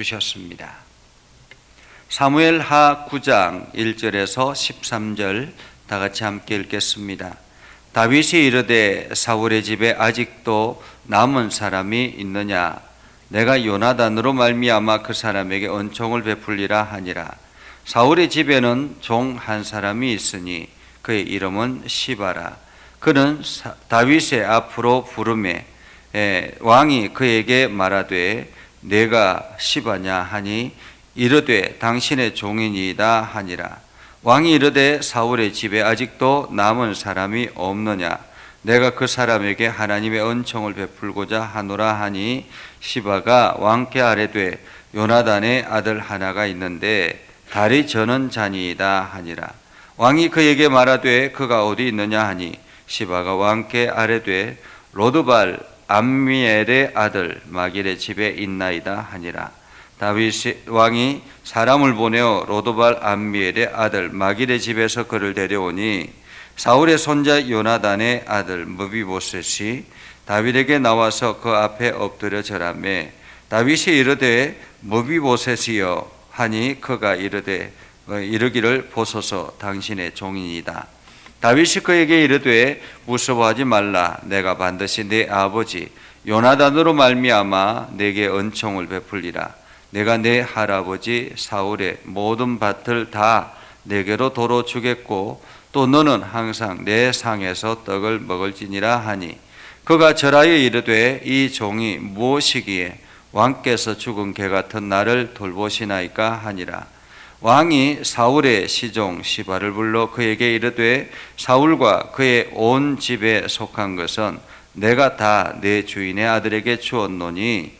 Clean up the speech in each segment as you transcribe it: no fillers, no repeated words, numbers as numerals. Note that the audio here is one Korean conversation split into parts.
주셨습니다. 사무엘하 9장 1절에서 13절 다 같이 함께 읽겠습니다. 다윗이 이르되 사울의 집에 아직도 남은 사람이 있느냐? 내가 요나단으로 말미암아 그 사람에게 은총을 베풀리라 하니라. 사울의 집에는 종 한 사람이 있으니 그의 이름은 시바라. 그는 다윗의 앞으로 부르매 왕이 그에게 말하되 내가 시바냐 하니 이르되 당신의 종이니이다 하니라. 왕이 이르되 사울의 집에 아직도 남은 사람이 없느냐? 내가 그 사람에게 하나님의 은총을 베풀고자 하노라 하니 시바가 왕께 아뢰되 요나단의 아들 하나가 있는데 다리 저는 자니이다 하니라. 왕이 그에게 말하되 그가 어디 있느냐 하니 시바가 왕께 아뢰되 로드발 암미엘의 아들 마길의 집에 있나이다 하니라. 다윗 왕이 사람을 보내어 로드발 암미엘의 아들 마길의 집에서 그를 데려오니 사울의 손자 요나단의 아들 무비보셋이 다윗에게 나와서 그 앞에 엎드려 절하매 다윗이 이르되 무비보셋이여 하니 그가 이르기를 보소서 당신의 종이니이다. 다윗이 그에게 이르되 무서워하지 말라. 내가 반드시 내 아버지 요나단으로 말미암아 내게 은총을 베풀리라. 내가 내 할아버지 사울의 모든 밭을 다 내게로 도로 주겠고 또 너는 항상 내 상에서 떡을 먹을지니라 하니 그가 절하여 이르되 이 종이 무엇이기에 왕께서 죽은 개 같은 나를 돌보시나이까 하니라. 왕이 사울의 시종 시바를 불러 그에게 이르되 사울과 그의 온 집에 속한 것은 내가 다 내 주인의 아들에게 주었노니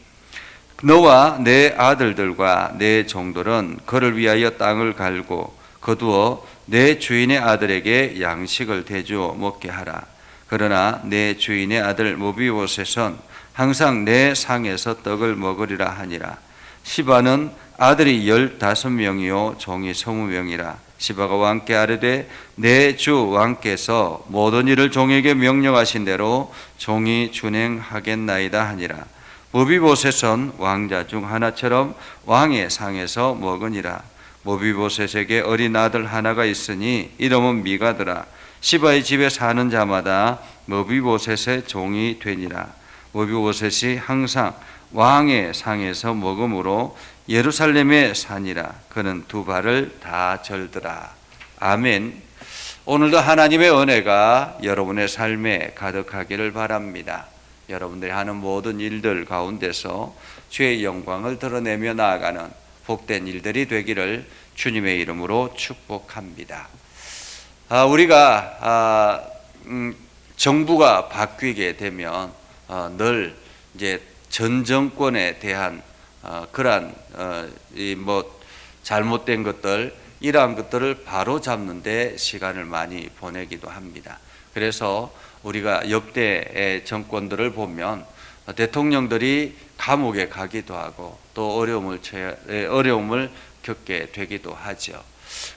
너와 내 아들들과 내 종들은 그를 위하여 땅을 갈고 거두어 내 주인의 아들에게 양식을 대주어 먹게 하라. 그러나 내 주인의 아들 무비보셋은 항상 내 상에서 떡을 먹으리라 하니라. 시바는 아들이 15명이요 종이 20명이라. 시바가 왕께 아뢰되 내 주 왕께서 모든 일을 종에게 명령하신 대로 종이 준행하겠나이다 하니라. 무비보셋은 왕자 중 하나처럼 왕의 상에서 먹으니라. 무비보셋에게 어린 아들 하나가 있으니 이름은 미가더라. 시바의 집에 사는 자마다 무비보셋의 종이 되니라. 무비보셋이 항상 왕의 상에서 먹음으로 예루살렘에 사니라. 그는 두 발을 다 절더라. 아멘. 오늘도 하나님의 은혜가 여러분의 삶에 가득하기를 바랍니다. 여러분들이 하는 모든 일들 가운데서 주의 영광을 드러내며 나아가는 복된 일들이 되기를 주님의 이름으로 축복합니다. 우리가 정부가 바뀌게 되면 늘 이제 전 정권에 대한 그러한 잘못된 것들 이러한 것들을 바로 잡는 데 시간을 많이 보내기도 합니다. 그래서 우리가 역대 정권들을 보면 대통령들이 감옥에 가기도 하고 또 어려움을 겪게 되기도 하죠.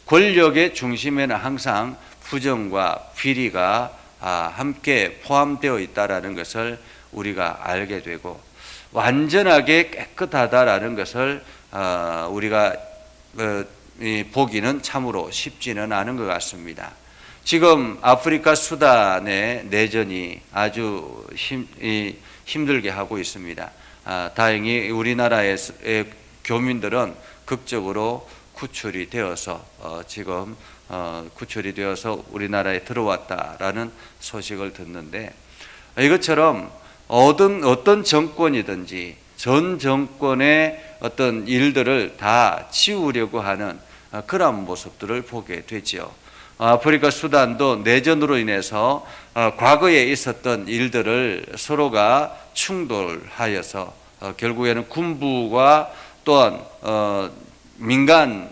권력의 중심에는 항상 부정과 비리가 함께 포함되어 있다라는 것을 우리가 알게 되고 완전하게 깨끗하다라는 것을 우리가 보기는 참으로 쉽지는 않은 것 같습니다. 지금 아프리카 수단의 내전이 아주 힘들게 하고 있습니다. 다행히 우리나라의 교민들은 극적으로 구출이 되어서 지금 구출이 되어서 우리나라에 들어왔다라는 소식을 듣는데 이것처럼 어떤 정권이든지 전 정권의 어떤 일들을 다 지우려고 하는 그런 모습들을 보게 되죠. 아프리카 수단도 내전으로 인해서 과거에 있었던 일들을 서로가 충돌하여서 결국에는 군부와 또한 민간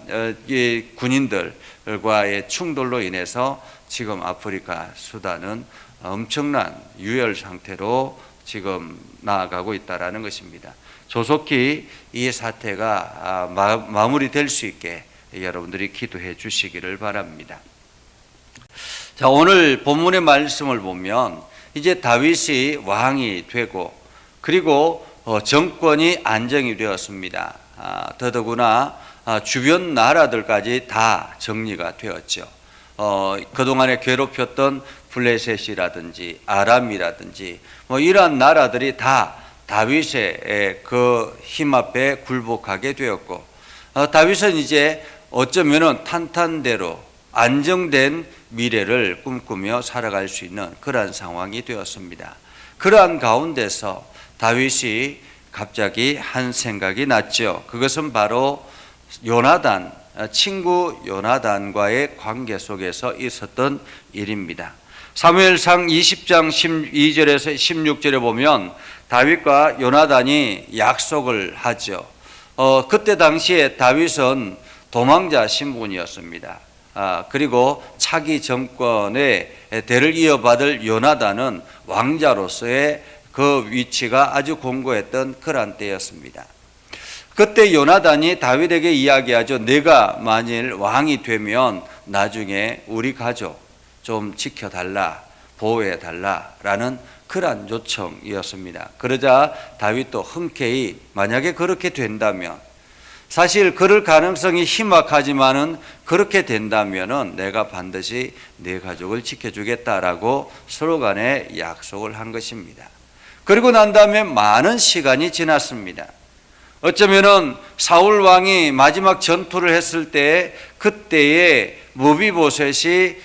군인들과의 충돌로 인해서 지금 아프리카 수단은 엄청난 유혈 상태로 지금 나아가고 있다는 것입니다. 조속히 이 사태가 마무리될 수 있게 여러분들이 기도해 주시기를 바랍니다. 자, 오늘 본문의 말씀을 보면 이제 다윗이 왕이 되고 그리고 정권이 안정이 되었습니다. 더더구나 주변 나라들까지 다 정리가 되었죠. 그동안에 괴롭혔던 블레셋이라든지 아람이라든지 이러한 나라들이 다 다윗의 그 힘 앞에 굴복하게 되었고, 다윗은 이제 어쩌면은 탄탄대로 안정된 미래를 꿈꾸며 살아갈 수 있는 그러한 상황이 되었습니다. 그러한 가운데서 다윗이 갑자기 한 생각이 났죠. 그것은 바로 요나단, 친구 요나단과의 관계 속에서 있었던 일입니다. 사무엘상 20장 12절에서 16절에 보면 다윗과 요나단이 약속을 하죠. 그때 당시에 다윗은 도망자 신분이었습니다. 그리고 차기 정권의 대를 이어받을 요나단은 왕자로서의 그 위치가 아주 공고했던 그런 때였습니다. 그때 요나단이 다윗에게 이야기하죠. 내가 만일 왕이 되면 나중에 우리 가족 좀 지켜달라, 보호해달라라는 그러한 요청이었습니다. 그러자 다윗도 흔쾌히 만약에 그렇게 된다면, 사실 그럴 가능성이 희박하지만은 그렇게 된다면은 내가 반드시 내 가족을 지켜주겠다라고 서로 간에 약속을 한 것입니다. 그리고 난 다음에 많은 시간이 지났습니다. 어쩌면은 사울 왕이 마지막 전투를 했을 때 그때에 무비보셋이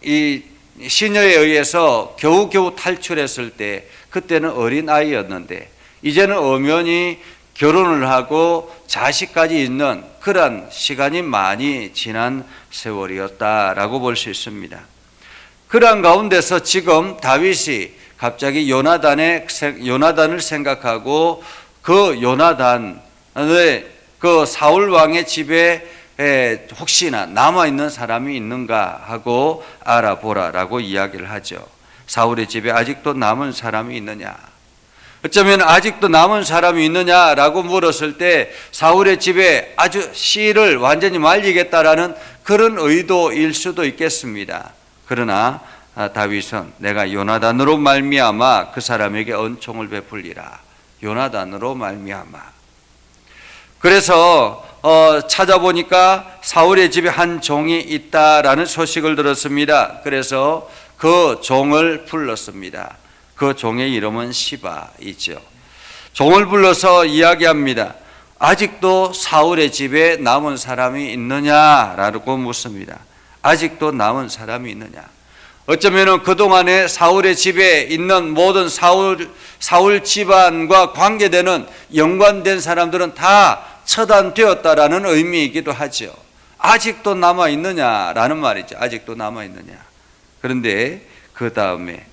이 시녀에 의해서 겨우겨우 탈출했을 때 그때는 어린 아이였는데 이제는 엄연히 결혼을 하고 자식까지 있는 그런 시간이 많이 지난 세월이었다라고 볼 수 있습니다. 그러한 가운데서 지금 다윗이 갑자기 요나단을 생각하고 그 요나단의 그 사울 왕의 집에 혹시나 남아있는 사람이 있는가 하고 알아보라라고 이야기를 하죠. 사울의 집에 아직도 남은 사람이 있느냐, 어쩌면 아직도 남은 사람이 있느냐라고 물었을 때 사울의 집에 아주 씨를 완전히 말리겠다라는 그런 의도일 수도 있겠습니다. 그러나 다윗은 내가 요나단으로 말미암아 그 사람에게 은총을 베풀리라, 요나단으로 말미암아. 그래서 찾아보니까 사울의 집에 한 종이 있다라는 소식을 들었습니다. 그래서 그 종을 불렀습니다. 그 종의 이름은 시바이죠. 종을 불러서 이야기합니다. 아직도 사울의 집에 남은 사람이 있느냐라고 묻습니다. 아직도 남은 사람이 있느냐. 어쩌면 그동안에 사울의 집에 있는 모든 사울 집안과 관계되는 연관된 사람들은 다 처단되었다라는 의미이기도 하죠. 아직도 남아있느냐라는 말이죠. 아직도 남아있느냐. 그런데 그 다음에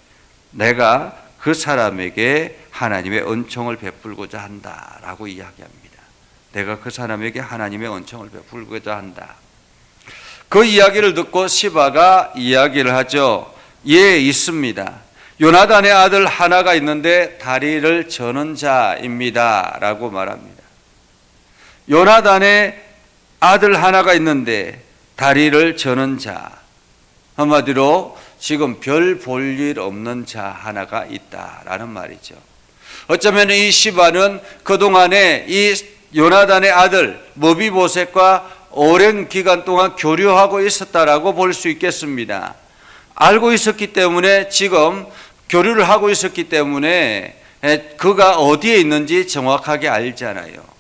내가 그 사람에게 하나님의 은총을 베풀고자 한다라고 이야기합니다. 내가 그 사람에게 하나님의 은총을 베풀고자 한다. 그 이야기를 듣고 시바가 이야기를 하죠. 예, 있습니다. 요나단의 아들 하나가 있는데 다리를 저는 자입니다 라고 말합니다. 요나단의 아들 하나가 있는데 다리를 저는 자, 한마디로 지금 별 볼 일 없는 자 하나가 있다라는 말이죠. 어쩌면 이 시바는 그동안에 이 요나단의 아들 무비보셋과 오랜 기간 동안 교류하고 있었다라고 볼 수 있겠습니다. 알고 있었기 때문에, 지금 교류를 하고 있었기 때문에 그가 어디에 있는지 정확하게 알잖아요.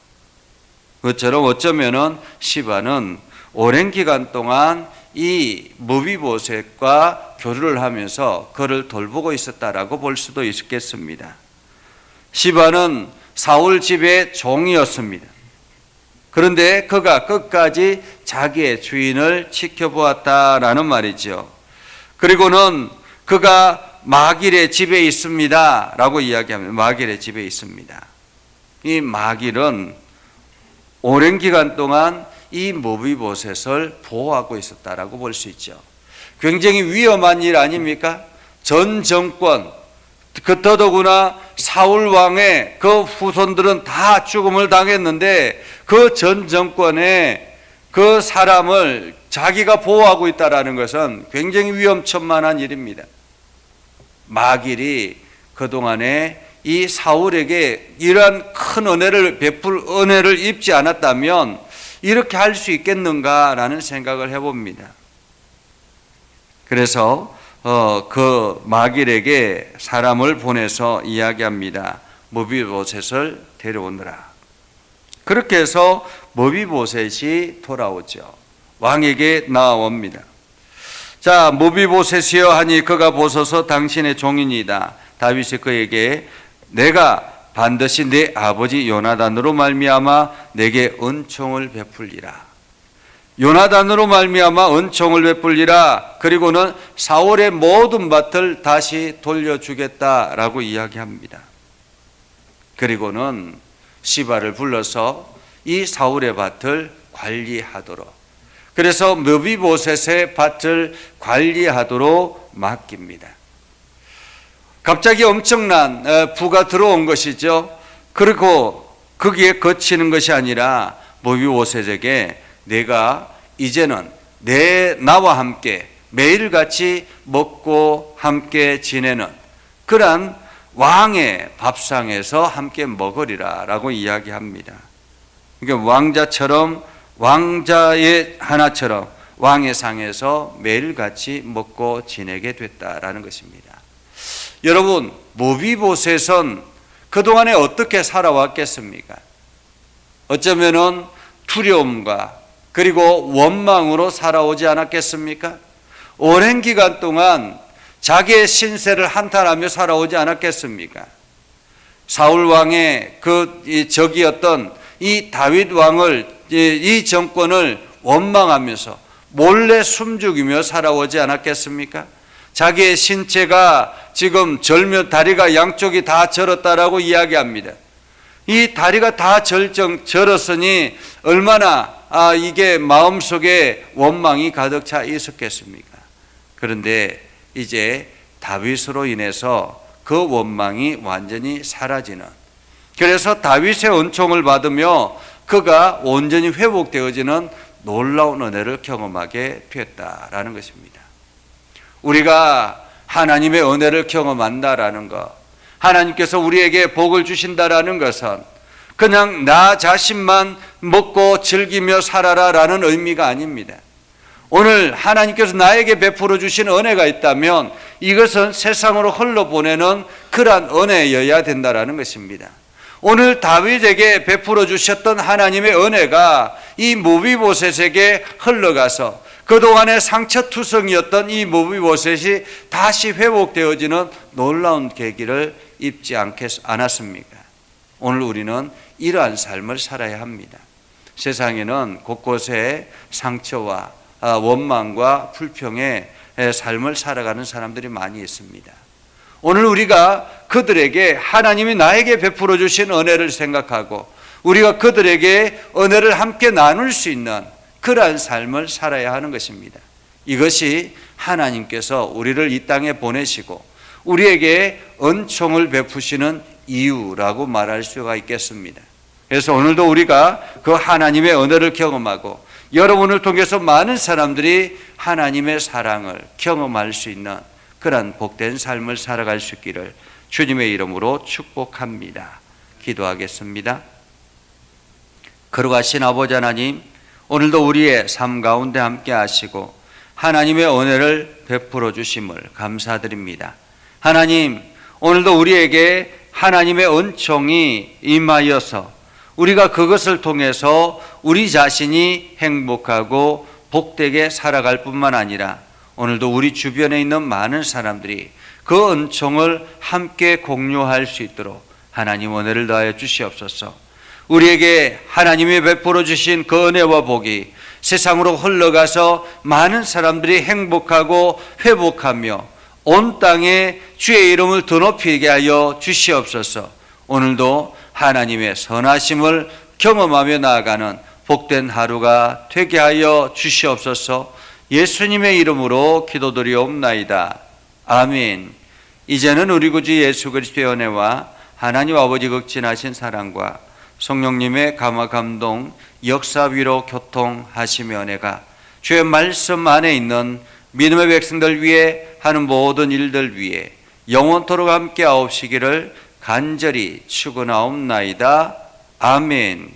그것처럼 어쩌면은 시바는 오랜 기간 동안 이 무비보셋과 교류를 하면서 그를 돌보고 있었다라고 볼 수도 있겠습니다. 시바는 사울 집의 종이었습니다. 그런데 그가 끝까지 자기의 주인을 지켜보았다라는 말이죠. 그리고는 그가 마길의 집에 있습니다 라고 이야기합니다. 마길의 집에 있습니다. 이 마길은 오랜 기간 동안 이 무비보셋을 보호하고 있었다라고 볼 수 있죠. 굉장히 위험한 일 아닙니까? 전 정권, 더더구나 사울 왕의 그 후손들은 다 죽음을 당했는데 그 전 정권에 그 사람을 자기가 보호하고 있다는 것은 굉장히 위험천만한 일입니다. 마길이 그동안에 이 사울에게 이러한 큰 은혜를 입지 않았다면 이렇게 할 수 있겠는가라는 생각을 해봅니다. 그래서 그 마길에게 사람을 보내서 이야기합니다. 무비보셋을 데려오느라. 그렇게 해서 무비보셋이 돌아오죠. 왕에게 나아옵니다. 자, 무비보셋이여 하니 그가 보소서 당신의 종이니이다. 다윗이 그에게 내가 반드시 내 아버지 요나단으로 말미암아 내게 은총을 베풀리라. 요나단으로 말미암아 은총을 베풀리라. 그리고는 사울의 모든 밭을 다시 돌려주겠다라고 이야기합니다. 그리고는 시바를 불러서 이 사울의 밭을 관리하도록, 그래서 무비보셋의 밭을 관리하도록 맡깁니다. 갑자기 엄청난 부가 들어온 것이죠. 그리고 거기에 거치는 것이 아니라 무비보셋에게 내가 이제는 나와 함께 매일같이 먹고 함께 지내는 그러한 왕의 밥상에서 함께 먹으리라 라고 이야기합니다. 그러니까 왕자의 하나처럼 왕의 상에서 매일같이 먹고 지내게 됐다라는 것입니다. 여러분, 무비보셋은 그동안에 어떻게 살아왔겠습니까? 어쩌면은 두려움과 그리고 원망으로 살아오지 않았겠습니까? 오랜 기간 동안 자기의 신세를 한탄하며 살아오지 않았겠습니까? 사울 왕의 그 적이었던 이 다윗 왕을, 이 정권을 원망하면서 몰래 숨죽이며 살아오지 않았겠습니까? 자기의 신체가 지금 다리가 양쪽이 다 절었다라고 이야기합니다. 이 다리가 다 절었으니 얼마나 이게 마음속에 원망이 가득 차 있었겠습니까? 그런데 이제 다윗으로 인해서 그 원망이 완전히 사라지는, 그래서 다윗의 은총을 받으며 그가 온전히 회복되어지는 놀라운 은혜를 경험하게 되었다라는 것입니다. 우리가 하나님의 은혜를 경험한다라는 것, 하나님께서 우리에게 복을 주신다라는 것은 그냥 나 자신만 먹고 즐기며 살아라라는 의미가 아닙니다. 오늘 하나님께서 나에게 베풀어 주신 은혜가 있다면 이것은 세상으로 흘러보내는 그러한 은혜여야 된다라는 것입니다. 오늘 다윗에게 베풀어 주셨던 하나님의 은혜가 이 무비보셋에게 흘러가서 그동안의 상처투성이었던 이 무비보셋이 다시 회복되어지는 놀라운 계기를 입지 않았습니까? 오늘 우리는 이러한 삶을 살아야 합니다. 세상에는 곳곳에 상처와 원망과 불평의 삶을 살아가는 사람들이 많이 있습니다. 오늘 우리가 그들에게 하나님이 나에게 베풀어 주신 은혜를 생각하고 우리가 그들에게 은혜를 함께 나눌 수 있는 그러한 삶을 살아야 하는 것입니다. 이것이 하나님께서 우리를 이 땅에 보내시고 우리에게 은총을 베푸시는 이유라고 말할 수가 있겠습니다. 그래서 오늘도 우리가 그 하나님의 은혜를 경험하고 여러분을 통해서 많은 사람들이 하나님의 사랑을 경험할 수 있는 그런 복된 삶을 살아갈 수 있기를 주님의 이름으로 축복합니다. 기도하겠습니다. 거룩하신 아버지 하나님, 오늘도 우리의 삶 가운데 함께 하시고 하나님의 은혜를 베풀어 주심을 감사드립니다. 하나님, 오늘도 우리에게 하나님의 은총이 임하여서 우리가 그것을 통해서 우리 자신이 행복하고 복되게 살아갈 뿐만 아니라 오늘도 우리 주변에 있는 많은 사람들이 그 은총을 함께 공유할 수 있도록 하나님 은혜를 더하여 주시옵소서. 우리에게 하나님이 베풀어 주신 그 은혜와 복이 세상으로 흘러가서 많은 사람들이 행복하고 회복하며 온 땅에 주의 이름을 더 높이게 하여 주시옵소서. 오늘도 하나님의 선하심을 경험하며 나아가는 복된 하루가 되게 하여 주시옵소서. 예수님의 이름으로 기도드리옵나이다. 아멘. 이제는 우리 구주 예수 그리스도의 은혜와 하나님 아버지 극진하신 사랑과 성령님의 감화 감동 역사 위로 교통하시며 은혜가 주의 말씀 안에 있는 믿음의 백성들 위해 하는 모든 일들 위해 영원토록 함께 하옵시기를 간절히 축원하옵나이다. 아멘.